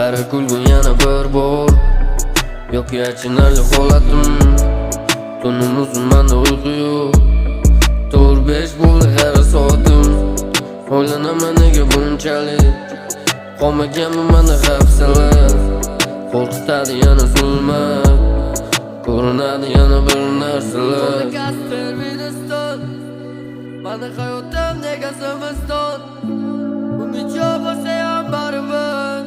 Qara kulgun yana bir bor yoki achinarli holatim. Tunim uzun, manda uyqu yo'q. 4-5 bo'ldi har soatim. O'ylanaman nega bunchalik qolmaganmi menda hafsala. Qo'rqitadi yana zulmat, ko'rinadi yana bir narsalar. Manda hayotim nega zimiston. Umid yo'q bo'lsa ham baribir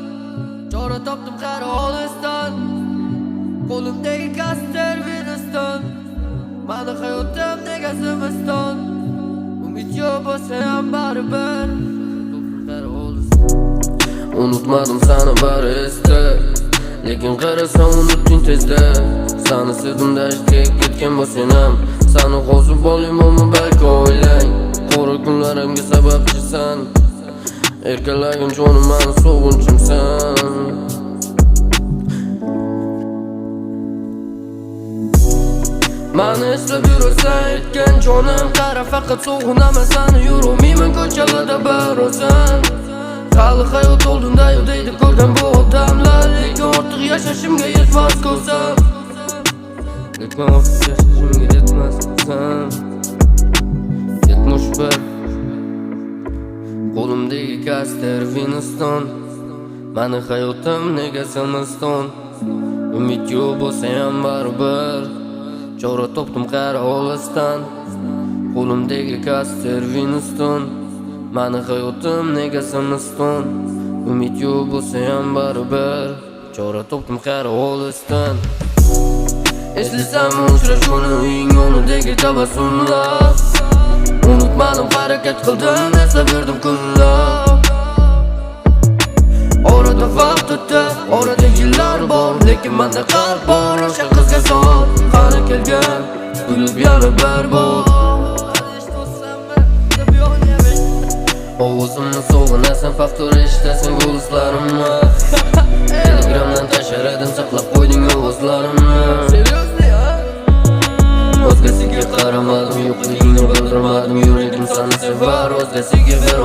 chora topdim qari olisdan. Qo'limdagi kaster Winston. Manda hayotim nega zimiston. Umid yo'q bo'lsa ham baribir qari olisdan. Unutmadim seni bari esda, lekin qarasam unutding tezda. Seni sevdim dashga ketgan bo'lsam ham seni qo'zib olaymanmi balki o'ylang. Qora kunlarimga sababchisan, erkalagim jonim mani sog'inchimsan. Mani eslab yurasan aytgan jonim, qara faqat sog'inaman seni. Yurmayman ko'chalarda bir o'zim. Hali hayot oldinda yo'q deydi ko'rgan bu odamlar, lekin ortiq yashashimga yetmas ko'zim. Lekin ortiq yashashimga yetmas ko'zim. 71 qo'limdagi kaster Winston. Mani hayotim nega zimiston. Umid yo'q bo'lsa ham baribir chora topdim qari olisdan. Qo'limdagi kaster Winston. Mani hayotim nega zimiston. Umid yo'q bo'lsa ham baribir chora topdim qari olisdan. Eslasam uchrashuvni uying yonidagi tabassumlar. Unutmadim harakat qildim, eslab yurdim kunlar. Orada vaqt o'tdi, orada yillar bor, lekin menda qalb bor. O'sha qizga son qani kelgan, kulib yana bir bor. Ovozimni sog'inasan, faktor eshitasan go'zlarimni. Telegramdan tashar edim, saqlab qo'yding ovozlarimni. O'zgasiga qaramadim, yo'qligingni bildirmadim. Yuragim seni sevar, o'zgasiga ber